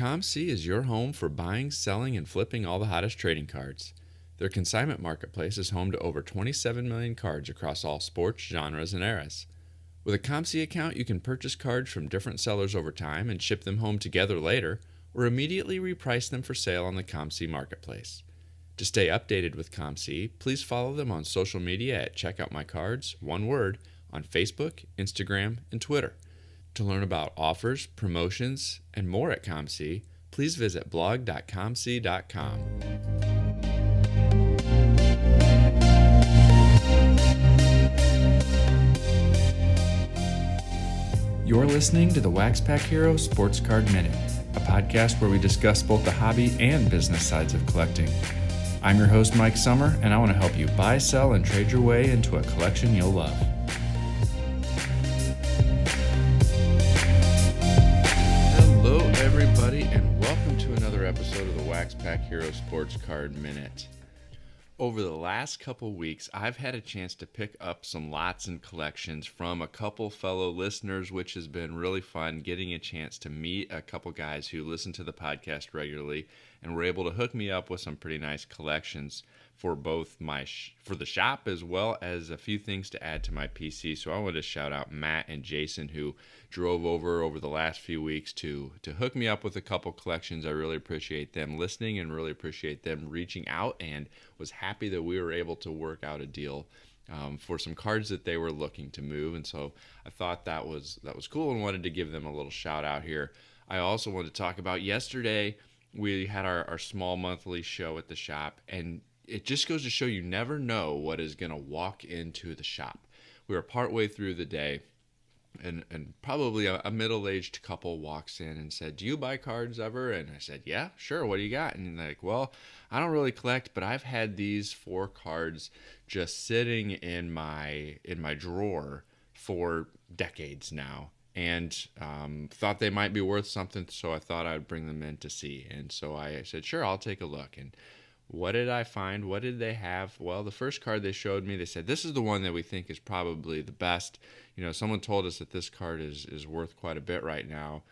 ComC is your home for buying, selling, and flipping all the hottest trading cards. Their consignment marketplace is home to over 27 million cards across all sports, genres, and eras. With a ComC account, you can purchase cards from different sellers over time and ship them home together later, or immediately reprice them for sale on the ComC marketplace. To stay updated with ComC, please follow them on social media at CheckOutMyCards, one word, on Facebook, Instagram, and Twitter. To learn about offers, promotions, and more at ComC, please visit blog.comc.com. You're listening to the WaxPackHero Sports Card Minute, a podcast where we discuss both the hobby and business sides of collecting. I'm your host, Mike Sommer, and I want to help you buy, sell, and trade your way into a collection you'll love. Hello, everybody, and welcome to another episode of the WaxPackHero Sports Card Minute. Over the last couple weeks, I've had a chance to pick up some lots and collections from a couple fellow listeners, which has been really fun, getting a chance to meet a couple guys who listen to the podcast regularly and were able to hook me up with some pretty nice collections for both for the shop as well as a few things to add to my PC. So I wanted to shout out Matt and Jason, who drove over the last few weeks to hook me up with a couple collections. I really appreciate them listening and really appreciate them reaching out, and was happy that we were able to work out a deal for some cards that they were looking to move. And so I thought that was cool and wanted to give them a little shout out here. I also wanted to talk about yesterday. We had our small monthly show at the shop, and it just goes to show you never know what is going to walk into the shop. We were partway through the day, and probably a middle-aged couple walks in and said, "Do you buy cards ever?" And I said, "Yeah, sure. What do you got?" And they're like, "Well, I don't really collect, but I've had these 4 cards just sitting in my drawer for decades now, and thought they might be worth something, so I thought I'd bring them in to see." And so I said, "Sure, I'll take a look." And what did I find? What did they have? Well, the first card they showed me, they said, "This is the one that we think is probably the best. You know, someone told us that this card is worth quite a bit right now."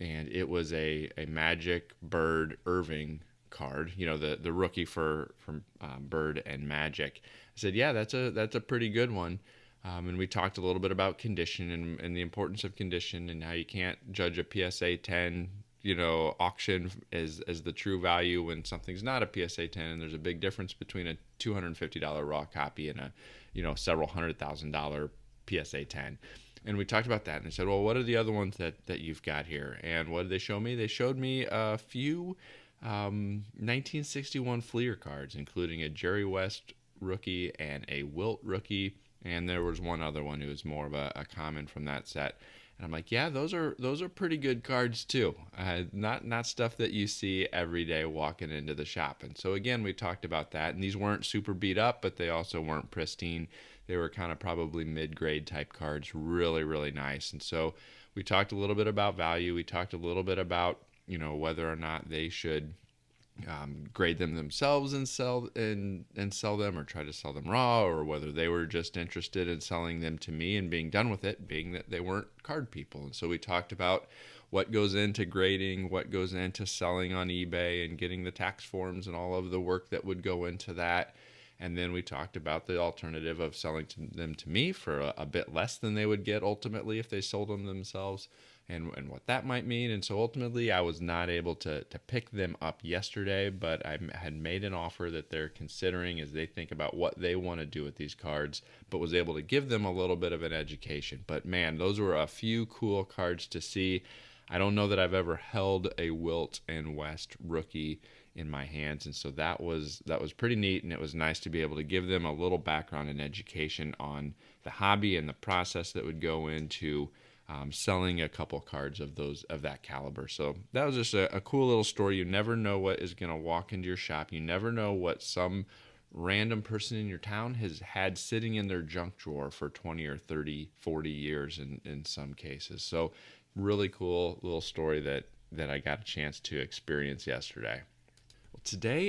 And it was a Magic Bird Irving card, you know, the rookie from Bird and Magic. I said, "Yeah, that's a pretty good one." And we talked a little bit about condition and the importance of condition, and how you can't judge a PSA 10, auction as the true value when something's not a PSA 10. And there's a big difference between a $250 raw copy and a, several $100,000 PSA 10. And we talked about that, and they said, "Well, what are the other ones that you've got here?" And what did they show me? They showed me a few 1961 Fleer cards, including a Jerry West rookie and a Wilt rookie. And there was one other one who was more of a common from that set. And I'm like, yeah, those are pretty good cards too. Not stuff that you see every day walking into the shop. And so again, we talked about that. And these weren't super beat up, but they also weren't pristine. They were kind of probably mid-grade type cards, really, really nice. And so we talked a little bit about value. We talked a little bit about, whether or not they should grade them themselves and sell them, or try to sell them raw, or whether they were just interested in selling them to me and being done with it, being that they weren't card people. And so we talked about what goes into grading, what goes into selling on eBay and getting the tax forms and all of the work that would go into that. And then we talked about the alternative of selling them to me for a bit less than they would get ultimately if they sold them themselves, and what that might mean. And so ultimately I was not able to pick them up yesterday, but I had made an offer that they're considering as they think about what they want to do with these cards, but was able to give them a little bit of an education. But man, those were a few cool cards to see. I don't know that I've ever held a Wilt and West rookie in my hands, and so that was pretty neat, and it was nice to be able to give them a little background and education on the hobby and the process that would go into selling a couple cards of that caliber. So that was just a cool little story. You never know what is going to walk into your shop. You never know what some random person in your town has had sitting in their junk drawer for 20 or 30, 40 years in some cases. So really cool little story that I got a chance to experience yesterday.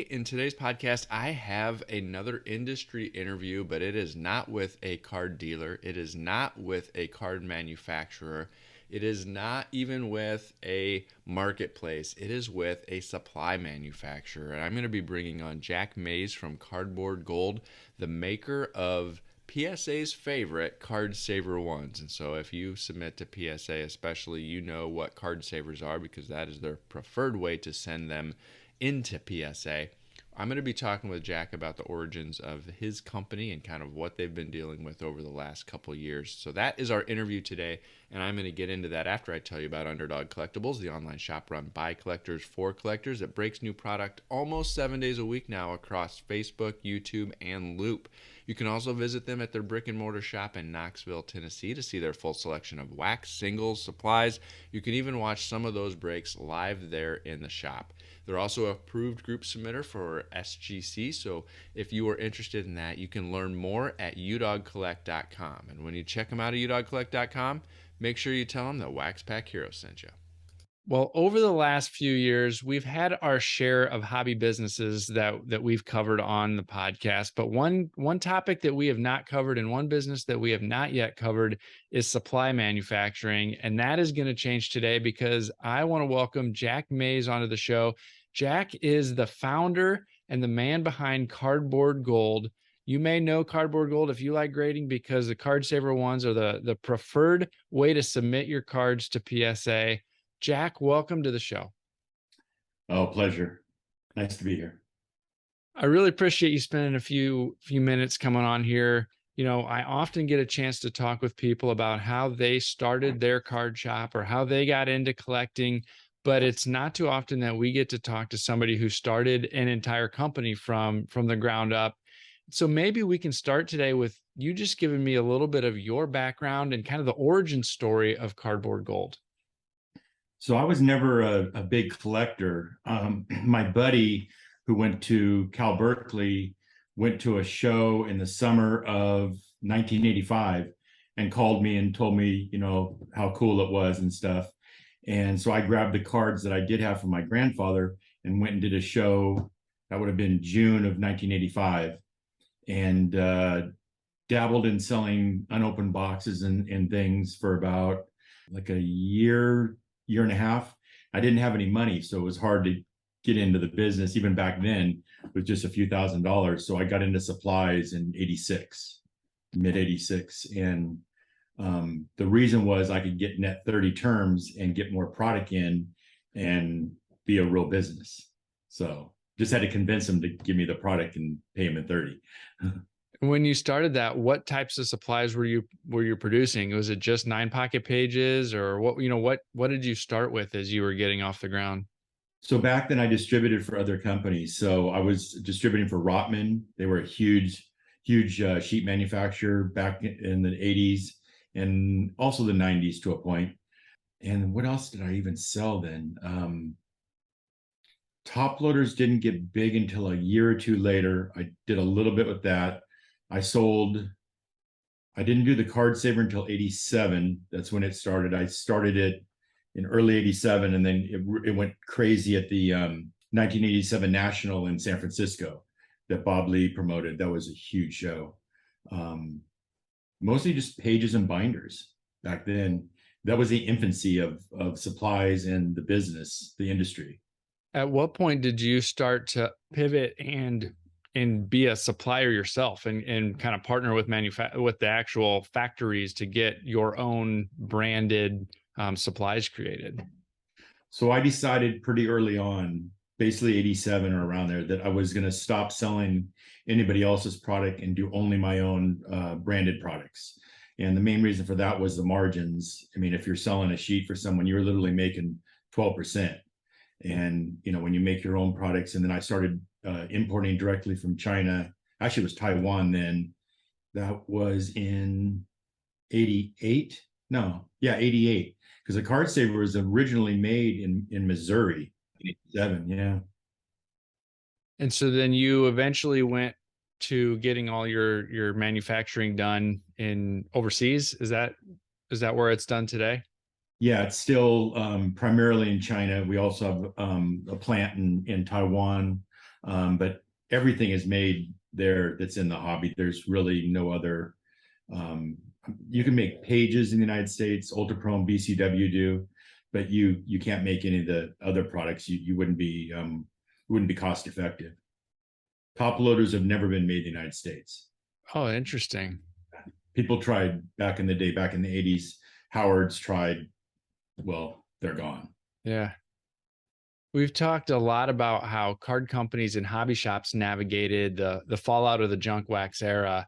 In today's podcast, I have another industry interview, but it is not with a card dealer. It is not with a card manufacturer. It is not even with a marketplace. It is with a supply manufacturer. And I'm going to be bringing on Jack Mays from Cardboard Gold, the maker of PSA's favorite card saver ones. And so if you submit to PSA especially, you know what card savers are because that is their preferred way to send them into PSA. I'm going to be talking with Jack about the origins of his company and kind of what they've been dealing with over the last couple years. So that is our interview today, and I'm going to get into that after I tell you about Underdog Collectibles, the online shop run by collectors for collectors that breaks new product almost 7 days a week now across Facebook, YouTube, and Loop. You can also visit them at their brick and mortar shop in Knoxville, Tennessee to see their full selection of wax, singles, supplies. You can even watch some of those breaks live there in the shop. They're also an approved group submitter for SGC, so if you are interested in that, you can learn more at udogcollect.com. And when you check them out at udogcollect.com, make sure you tell them that WaxPackHero sent you. Well, over the last few years, we've had our share of hobby businesses that we've covered on the podcast. But one topic that we have not covered and one business that we have not yet covered is supply manufacturing. And that is going to change today because I want to welcome Jack Mays onto the show. Jack is the founder and the man behind Cardboard Gold. You may know Cardboard Gold if you like grading because the card saver ones are the preferred way to submit your cards to PSA. Jack, welcome to the show. Oh, pleasure. Nice to be here. I really appreciate you spending a few minutes coming on here. You know, I often get a chance to talk with people about how they started their card shop or how they got into collecting, but it's not too often that we get to talk to somebody who started an entire company from the ground up. So maybe we can start today with you just giving me a little bit of your background and kind of the origin story of Cardboard Gold. So I was never a big collector. My buddy who went to Cal Berkeley went to a show in the summer of 1985 and called me and told me, you know, how cool it was and stuff. And so I grabbed the cards that I did have from my grandfather and went and did a show. That would have been June of 1985, and dabbled in selling unopened boxes and things for about like a year and a half. I didn't have any money, so it was hard to get into the business even back then with just a few $1,000s. So I got into supplies in mid 86. And the reason was I could get net 30 terms and get more product in and be a real business. So just had to convince them to give me the product and pay them in 30. When you started that, what types of supplies were you producing? Was it just 9 pocket pages, or what did you start with as you were getting off the ground? So back then I distributed for other companies. So I was distributing for Rotman. They were a huge sheet manufacturer back in the 80s and also the 90s to a point. And what else did I even sell then? Top loaders didn't get big until a year or two later. I did a little bit with that. I didn't do the card saver until 87. That's when it started. I started it in early 87, and then it went crazy at the 1987 National in San Francisco that Bob Lee promoted. That was a huge show. Mostly just pages and binders back then. That was the infancy of supplies and the business, the industry. At what point did you start to pivot and be a supplier yourself and kind of partner with with the actual factories to get your own branded supplies created? So I decided pretty early on, basically 87 or around there, that I was going to stop selling anybody else's product and do only my own branded products. And the main reason for that was the margins. I mean, if you're selling a sheet for someone, you're literally making 12%. And, you know, when you make your own products, and then I started importing directly from China. Actually, it was Taiwan then. That was in 88. No, yeah, 88. Because the card saver was originally made in Missouri in 87. Yeah. And so then you eventually went to getting all your manufacturing done in overseas. Is that where it's done today? Yeah, it's still primarily in China. We also have a plant in Taiwan, but everything is made there that's in the hobby. There's really no other You can make pages in the United States, Ultra Pro and BCW do, but you can't make any of the other products. You wouldn't be cost effective. Top loaders have never been made in the United States. Oh, interesting. People tried back in the day, back in the 80s. Howard's tried. Well, they're gone. Yeah. We've talked a lot about how card companies and hobby shops navigated the fallout of the junk wax era.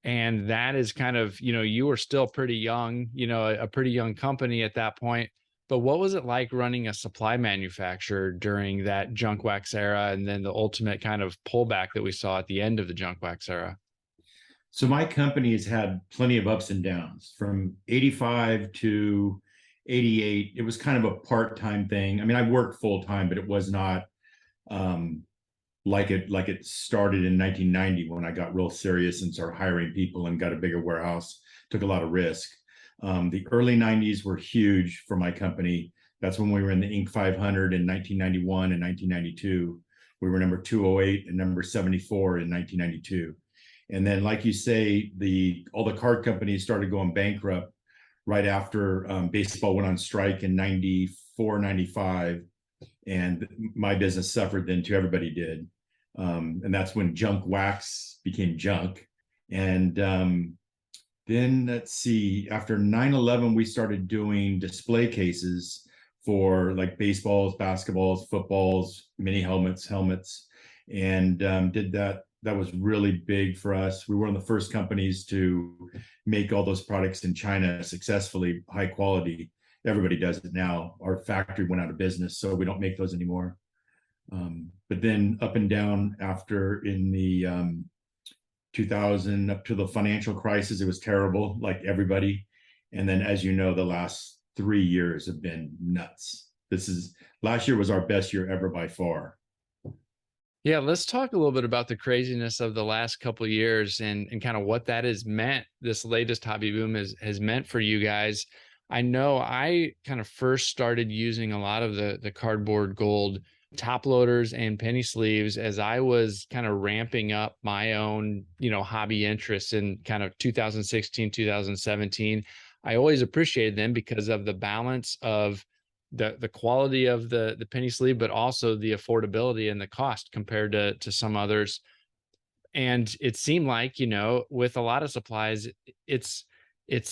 And that is kind of, you were still pretty young, a pretty young company at that point. But what was it like running a supply manufacturer during that junk wax era and then the ultimate kind of pullback that we saw at the end of the junk wax era? So my company has had plenty of ups and downs from 85 to 88. It was kind of a part-time thing. I mean, I worked full-time, but it was not um, like it started in 1990 when I got real serious and started hiring people and got a bigger warehouse, took a lot of risk. The early 90s were huge for my company. That's when we were in the Inc. 500 in 1991 and 1992. We were number 208 and number 74 in 1992. And then, like you say, all the card companies started going bankrupt right after baseball went on strike in 94, 95. And my business suffered then too. Everybody did. And that's when junk wax became junk. And then let's see, after 9/11, we started doing display cases for like baseballs, basketballs, footballs, mini helmets, and did that. That was really big for us. We were one of the first companies to make all those products in China successfully, high quality. Everybody does it now. Our factory went out of business, so we don't make those anymore. But then up and down after in the 2000 up to the financial crisis, it was terrible, like everybody. And then, as you know, the last 3 years have been nuts. Last year was our best year ever by far. Yeah, let's talk a little bit about the craziness of the last couple of years and kind of what that has meant. This latest hobby boom has meant for you guys. I know I kind of first started using a lot of the cardboard gold top loaders and penny sleeves as I was kind of ramping up my own, hobby interests in kind of 2016, 2017. I always appreciated them because of the balance of the quality of the penny sleeve, but also the affordability and the cost compared to some others. And it seemed like, with a lot of supplies, it's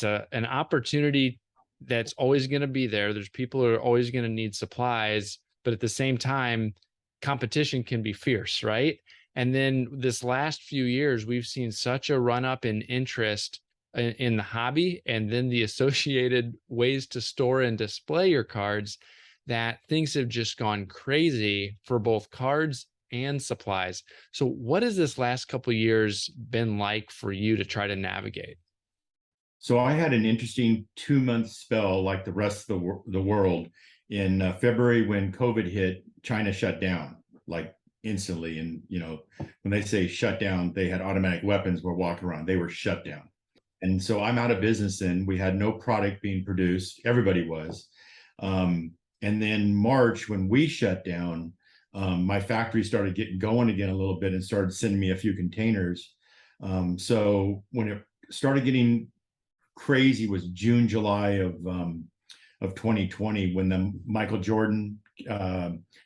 an opportunity that's always going to be there. There's people who are always going to need supplies, but at the same time, competition can be fierce, right? And then this last few years, we've seen such a run up in interest in the hobby and then the associated ways to store and display your cards that things have just gone crazy for both cards and supplies. So what has this last couple of years been like for you to try to navigate? So I had an interesting 2 month spell, like the rest of the world. In February, when COVID hit, China shut down like instantly. And when they say shut down, they had automatic weapons were walking around. They were shut down. And so I'm out of business then. We had no product being produced. Everybody was. And then March, when we shut down, my factory started getting going again a little bit and started sending me a few containers. So when it started getting crazy was June, July of 2020, when the Michael Jordan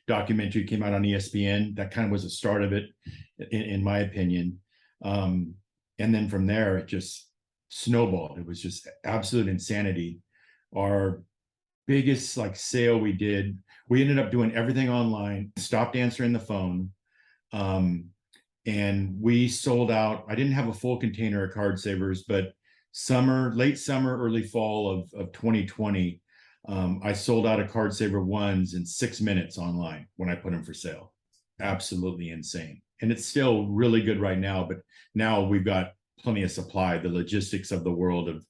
documentary came out on ESPN. That kind of was the start of it, in my opinion. And then from there, it just snowballed. It was just absolute insanity. Our biggest sale we did, we ended up doing everything online, stopped answering the phone. And we sold out. I didn't have a full container of card savers, but late summer, early fall of 2020, I sold out of card saver ones in 6 minutes online when I put them for sale. Absolutely insane. And it's still really good right now, but now we've got plenty of supply. The logistics of the world have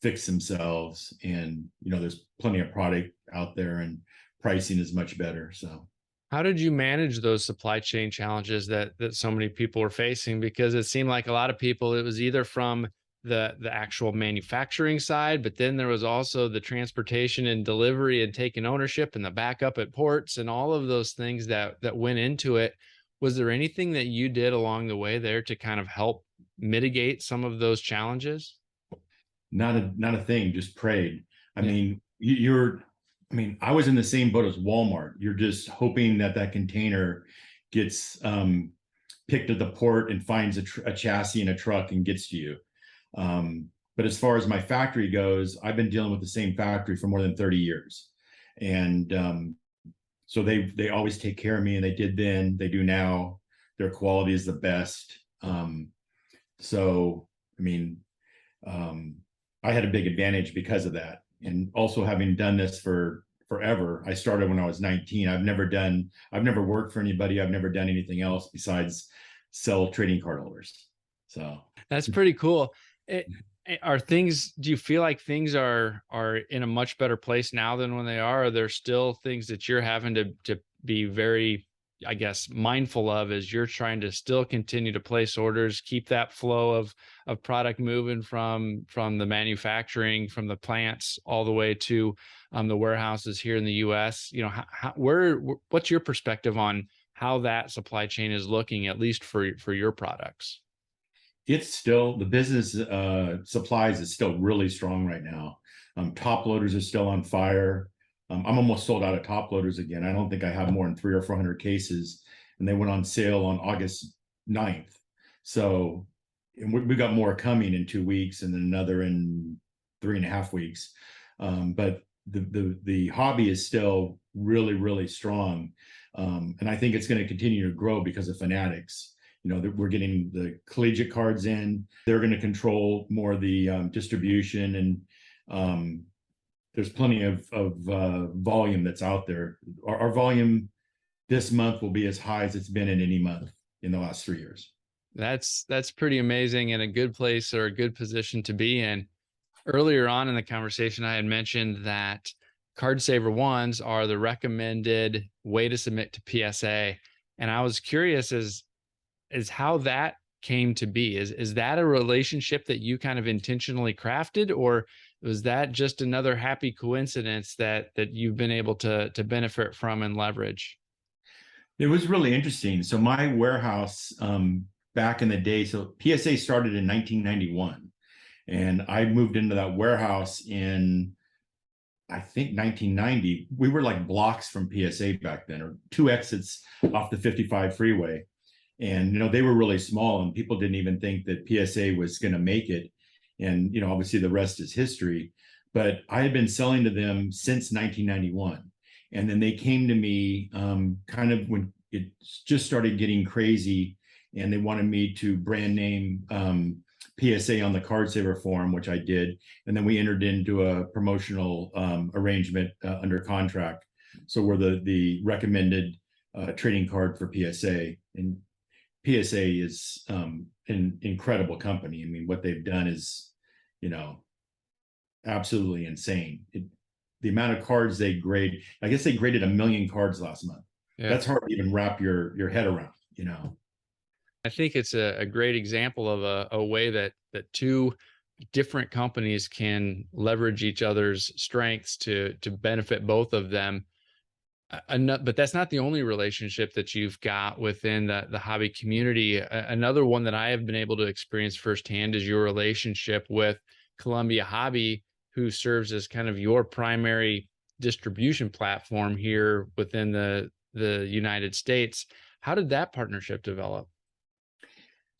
fixed themselves, and there's plenty of product out there, and pricing is much better. So How did you manage those supply chain challenges that so many people were facing? Because it seemed like a lot of people, it was either from the actual manufacturing side, but then there was also the transportation and delivery and taking ownership and the backup at ports and all of those things that went into it. Was there anything that you did along the way there to kind of help mitigate some of those challenges? not a thing, just prayed. I Yeah. mean, I was in the same boat as Walmart. You're just hoping that that container gets picked at the port and finds a chassis in a truck and gets to you. But as far as my factory goes, I've been dealing with the same factory for more than 30 years. And so they always take care of me, and they did then, they do now. Their quality is the best. So, I mean, um, I had a big advantage because of that. And also having done this for forever, I started when I was 19. I've never worked for anybody. I've never done anything else besides sell trading card holders. So That's pretty cool. Do you feel like things are in a much better place now than when they are? Are there still things that you're having to be very, I guess, mindful of as you're trying to still continue to place orders, keep that flow of product moving from the manufacturing, from the plants all the way to the warehouses here in the U.S.? You know, what's your perspective on how that supply chain is looking, at least for your products? it's still, the business supplies is still really strong right now. Top loaders are still on fire. I'm almost sold out of top loaders again. I don't think I have more than 300 or 400 cases, and they went on sale on August 9th. So, and we got more coming in 2 weeks, and then another in 3.5 weeks. But the hobby is still really, really strong. And I think it's going to continue to grow because of Fanatics. You know, that we're getting the collegiate cards in. They're going to control more of the distribution, and there's plenty of volume that's out there. Our volume this month will be as high as it's been in any month in the last 3 years. That's pretty amazing, and a good place or a good position to be in. Earlier on in the conversation, I had mentioned that card saver ones are the recommended way to submit to PSA. And I was curious as how that came to be. Is that a relationship that you kind of intentionally crafted, or was that just another happy coincidence that you've been able to benefit from and leverage? It was really interesting. So my warehouse back in the day, so PSA started in 1991, and I moved into that warehouse in, I think, 1990. We were like blocks from PSA back then, or two exits off the 55 freeway. And, you know, they were really small, and people didn't even think that PSA was going to make it. And, you know, obviously the rest is history. But I had been selling to them since 1991. And then they came to me kind of when it just started getting crazy, and they wanted me to brand name PSA on the card saver form, which I did. And then we entered into a promotional arrangement under contract. So we're the recommended trading card for PSA. And PSA is an incredible company. I mean, what they've done is, you know, absolutely insane. The amount of cards they grade, I guess they graded 1 million cards last month. Yeah. That's hard to even wrap your head around, you know. I think it's a great example of a way that two different companies can leverage each other's strengths to benefit both of them. But that's not the only relationship that you've got within the hobby community. Another one that I have been able to experience firsthand is your relationship with Columbia Hobby, who serves as kind of your primary distribution platform here within the United States. How did that partnership develop?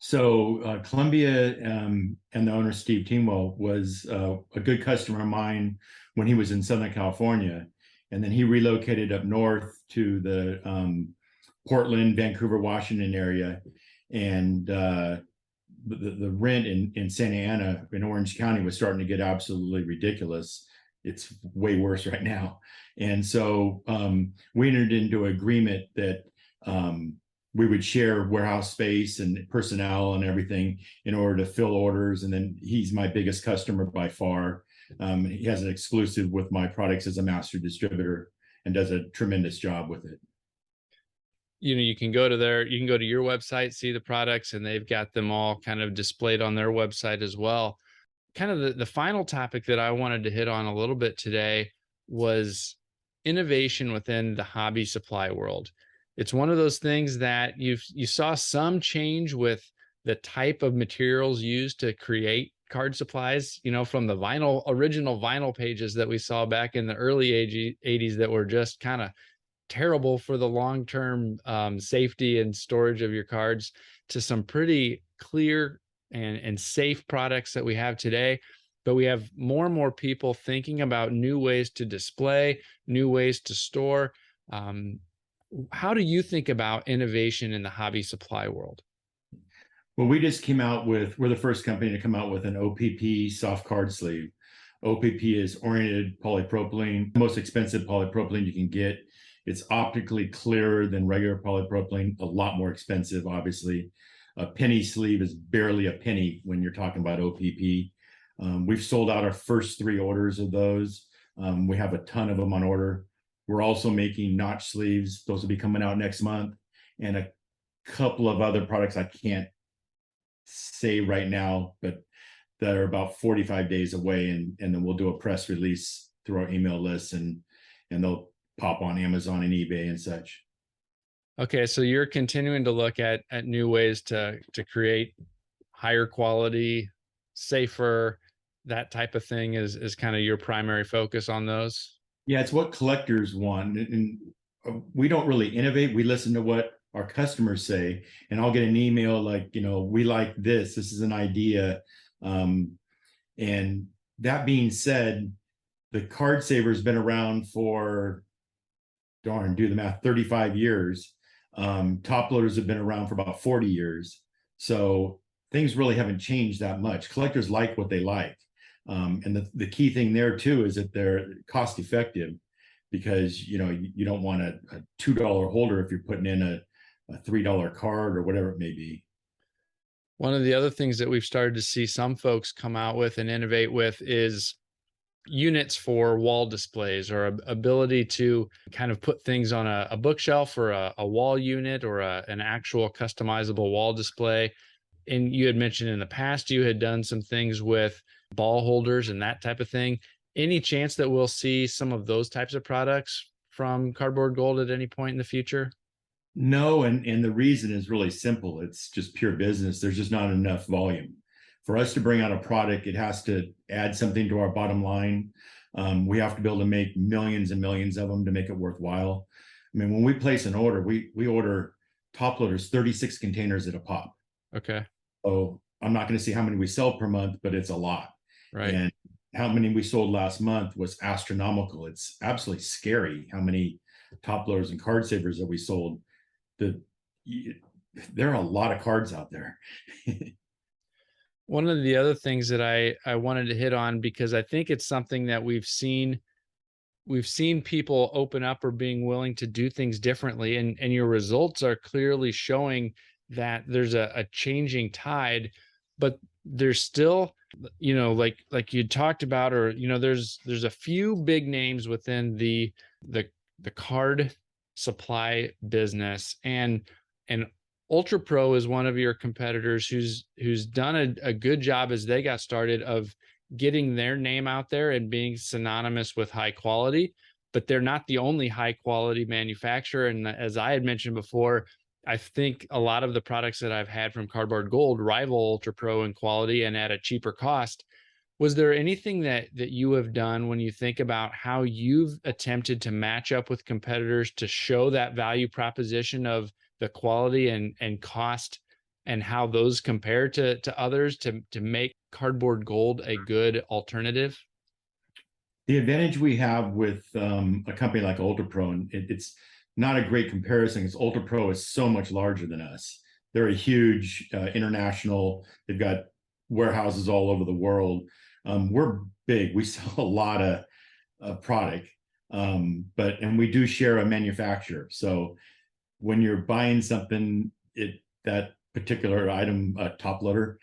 So Columbia and the owner, Steve Teamwell, was a good customer of mine when he was in Southern California. And then he relocated up north to the Portland, Vancouver, Washington area. And the rent in Santa Ana in Orange County was starting to get absolutely ridiculous. It's way worse right now. And so we entered into an agreement that we would share warehouse space and personnel and everything in order to fill orders. And then he's my biggest customer by far. He has an exclusive with my products as a master distributor and does a tremendous job with it. You know, you can go to your website, see the products, and they've got them all kind of displayed on their website as well. Kind of the final topic that I wanted to hit on a little bit today was innovation within the hobby supply world. It's one of those things that you saw some change with the type of materials used to create card supplies, from the original vinyl pages that we saw back in the early 80s that were just kind of terrible for the long-term safety and storage of your cards, to some pretty clear and safe products that we have today. But we have more and more people thinking about new ways to display, new ways to store. How do you think about innovation in the hobby supply world? Well, we're the first company to come out with an OPP soft card sleeve. OPP is oriented polypropylene, the most expensive polypropylene you can get. It's optically clearer than regular polypropylene, a lot more expensive, obviously. A penny sleeve is barely a penny when you're talking about OPP. We've sold out our first 3 orders of those. We have a ton of them on order. We're also making notch sleeves. Those will be coming out next month, and a couple of other products I can't say right now, but that are about 45 days away, and then we'll do a press release through our email list, and they'll pop on Amazon and eBay and such. Okay, so you're continuing to look at new ways to create higher quality, safer, that type of thing is kind of your primary focus on those? Yeah, it's what collectors want, and we don't really innovate. We listen to what our customers say, and I'll get an email like, we like this. This is an idea. And that being said, the card saver has been around for, do the math, 35 years. Top loaders have been around for about 40 years. So things really haven't changed that much. Collectors like what they like. And the key thing there too is that they're cost effective, because you don't want a $2 holder if you're putting in a $3 card or whatever it may be. One of the other things that we've started to see some folks come out with and innovate with is units for wall displays, or ability to kind of put things on a bookshelf, or a wall unit, or an actual customizable wall display. And you had mentioned in the past you had done some things with ball holders and that type of thing. Any chance that we'll see some of those types of products from Cardboard Gold at any point in the future? No, and the reason is really simple. It's just pure business. There's just not enough volume. For us to bring out a product, it has to add something to our bottom line. We have to be able to make millions and millions of them to make it worthwhile. I mean, when we place an order, we order top loaders, 36 containers at a pop. Okay. So I'm not going to see how many we sell per month, but it's a lot. Right. And how many we sold last month was astronomical. It's absolutely scary how many top loaders and card savers that we sold. There are a lot of cards out there. One of the other things that I wanted to hit on, because I think it's something that we've seen people open up or being willing to do things differently, and your results are clearly showing that there's a changing tide, but there's still, like you talked about, or there's a few big names within the card supply business, and Ultra Pro is one of your competitors who's done a good job as they got started of getting their name out there and being synonymous with high quality. But they're not the only high quality manufacturer. And as I had mentioned before, I think a lot of the products that I've had from Cardboard Gold rival Ultra Pro in quality and at a cheaper cost. Was there anything that you have done when you think about how you've attempted to match up with competitors to show that value proposition of the quality and cost, and how those compare to others to make Cardboard Gold a good alternative? The advantage we have with a company like Ultra Pro, and it's not a great comparison because Ultra Pro is so much larger than us. They're a huge international, they've got warehouses all over the world. We're big, we sell a lot of product, and we do share a manufacturer. So when you're buying something, that particular item, top loader,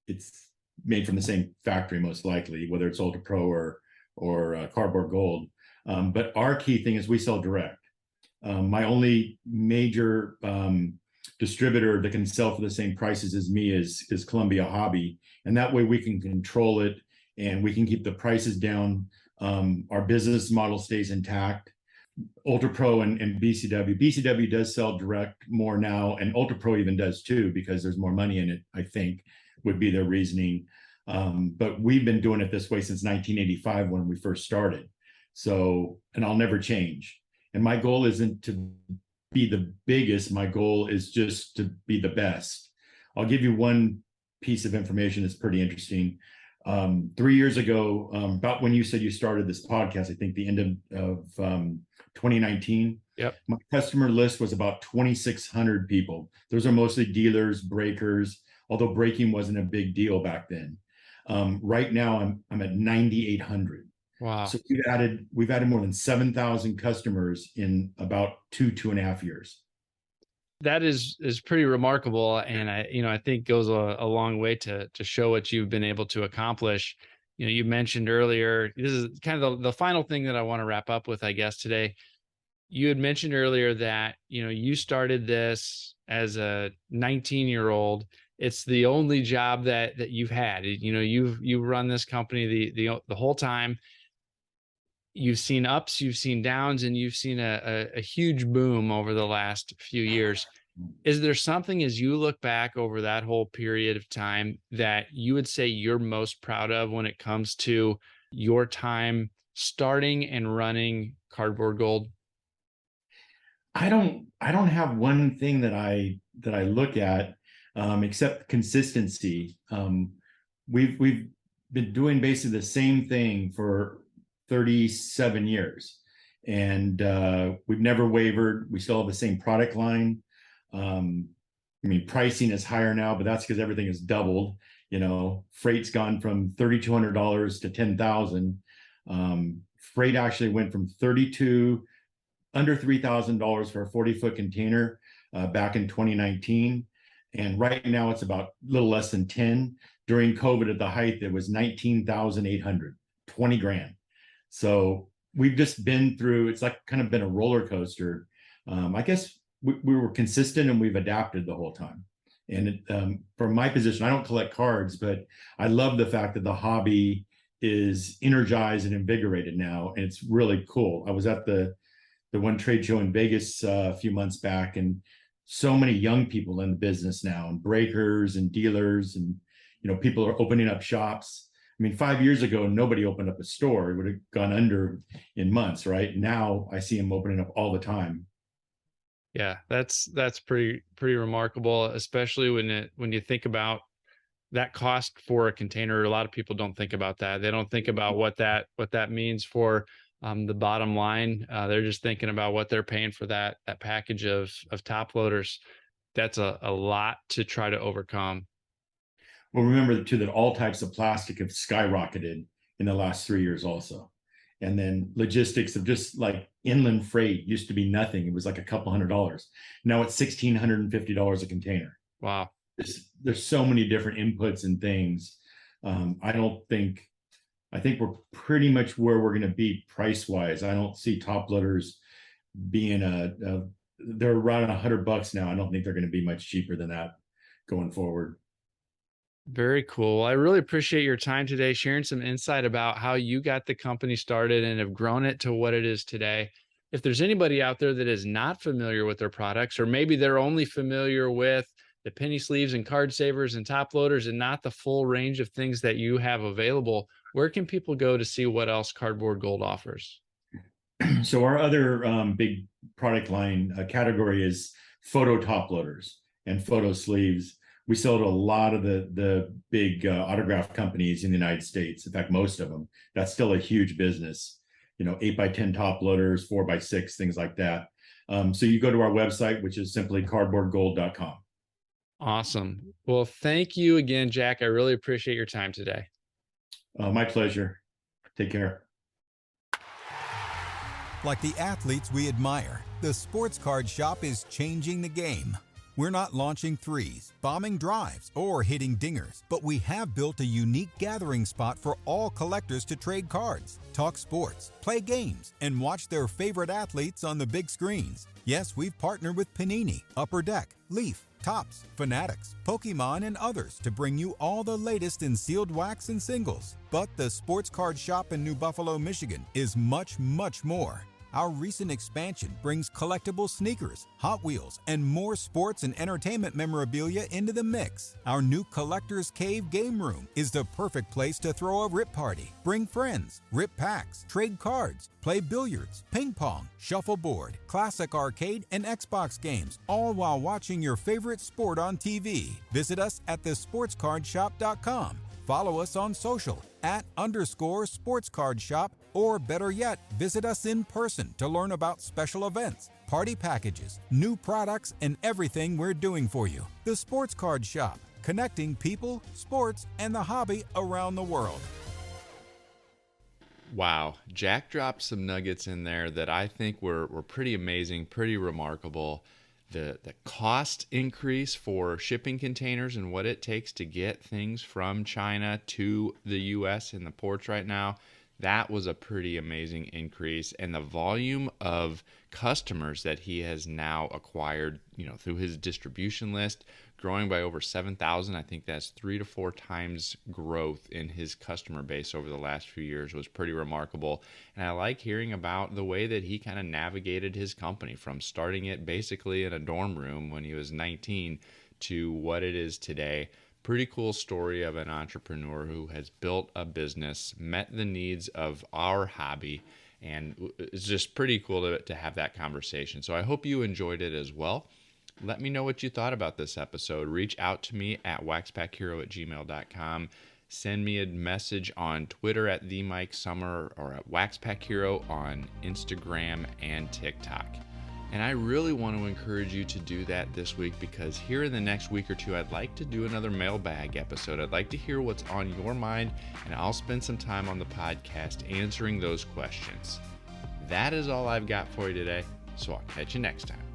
it's made from the same factory most likely, whether it's Ultra Pro or Cardboard Gold. But our key thing is we sell direct. My only major distributor that can sell for the same prices as me is Columbia Hobby, and that way we can control it and we can keep the prices down. Our business model stays intact. Ultra Pro and BCW does sell direct more now, and Ultra Pro even does too, because there's more money in it, I think, would be their reasoning. But we've been doing it this way since 1985 when we first started. So, and I'll never change. And my goal isn't to be the biggest. My goal is just to be the best. I'll give you one piece of information that's pretty interesting. 3 years ago, about when you said you started this podcast, I think the end of 2019. Yep. My customer list was about 2,600 people. Those are mostly dealers, breakers, although breaking wasn't a big deal back then. Right now, I'm at 9,800. Wow. So we've added more than 7,000 customers in about 2.5 years. That is pretty remarkable, and I think goes a long way to show what you've been able to accomplish. You mentioned earlier, this is kind of the final thing that I want to wrap up with, I guess, today. You had mentioned earlier that you started this as a 19-year-old. It's the only job that you've had. You've run this company the whole time. You've seen ups, you've seen downs, and you've seen a huge boom over the last few years. Is there something, as you look back over that whole period of time, that you would say you're most proud of when it comes to your time starting and running Cardboard Gold? I don't have one thing that I look at, except consistency. We've been doing basically the same thing for 37 years, and we've never wavered. We still have the same product line. Pricing is higher now, but that's because everything has doubled. Freight's gone from $3,200 to $10,000. Freight actually went from under $3,000 for a 40-foot container back in 2019, and right now it's about a little less than 10. During COVID, at the height, it was 19,800, 20 grand. So we've just been through, it's like kind of been a roller coaster. I guess we were consistent and we've adapted the whole time. And from my position, I don't collect cards, but I love the fact that the hobby is energized and invigorated now. And it's really cool. I was at the one trade show in Vegas a few months back, and so many young people in the business now, and breakers and dealers, and people are opening up shops. 5 years ago, nobody opened up a store. It would have gone under in months, right? Now I see them opening up all the time. Yeah, that's pretty remarkable, especially when you think about that cost for a container. A lot of people don't think about that. They don't think about what that means for the bottom line. They're just thinking about what they're paying for that package of top loaders. That's a lot to try to overcome. Well, remember too that all types of plastic have skyrocketed in the last 3 years also. And then logistics of just like inland freight used to be nothing. It was like a couple $100. Now it's $1,650 a container. Wow. There's so many different inputs and things. I think we're pretty much where we're going to be price wise. I don't see top loaders being they're around $100 now. I don't think they're going to be much cheaper than that going forward. Very cool. I really appreciate your time today, sharing some insight about how you got the company started and have grown it to what it is today. If there's anybody out there that is not familiar with their products, or maybe they're only familiar with the penny sleeves and card savers and top loaders and not the full range of things that you have available, where can people go to see what else Cardboard Gold offers? So our other big product line category is photo top loaders and photo sleeves. We sell to a lot of the big autograph companies in the United States. In fact, most of them. That's still a huge business. 8x10 top loaders, 4x6, things like that. So you go to our website, which is simply cardboardgold.com. Awesome. Well, thank you again, Jack. I really appreciate your time today. My pleasure. Take care. Like the athletes we admire, the sports card shop is changing the game. We're not launching threes, bombing drives, or hitting dingers, but we have built a unique gathering spot for all collectors to trade cards, talk sports, play games, and watch their favorite athletes on the big screens. Yes, we've partnered with Panini, Upper Deck, Leaf, Topps, Fanatics, Pokemon, and others to bring you all the latest in sealed wax and singles. But the sports card shop in New Buffalo, Michigan is much, much more. Our recent expansion brings collectible sneakers, Hot Wheels, and more sports and entertainment memorabilia into the mix. Our new Collector's Cave game room is the perfect place to throw a rip party. Bring friends, rip packs, trade cards, play billiards, ping pong, shuffleboard, classic arcade, and Xbox games, all while watching your favorite sport on TV. Visit us at thesportscardshop.com. Follow us on social @_sportscardshop, or better yet, visit us in person to learn about special events, party packages, new products, and everything we're doing for you. The Sports Card Shop, connecting people, sports, and the hobby around the world. Wow, Jack dropped some nuggets in there that I think were pretty amazing, pretty remarkable. The cost increase for shipping containers and what it takes to get things from China to the US in the ports right now, that was a pretty amazing increase. And the volume of customers that he has now acquired, through his distribution list, growing by over 7,000. I think that's 3 to 4 times growth in his customer base over the last few years, was pretty remarkable. And I like hearing about the way that he kind of navigated his company from starting it basically in a dorm room when he was 19 to what it is today. Pretty cool story of an entrepreneur who has built a business, met the needs of our hobby, and it's just pretty cool to have that conversation. So I hope you enjoyed it as well. Let me know what you thought about this episode. Reach out to me at waxpackhero@gmail.com. Send me a message on Twitter at @TheMikeSummer or at WaxPackHero on Instagram and TikTok. And I really want to encourage you to do that this week, because here in the next week or two, I'd like to do another mailbag episode. I'd like to hear what's on your mind, and I'll spend some time on the podcast answering those questions. That is all I've got for you today, so I'll catch you next time.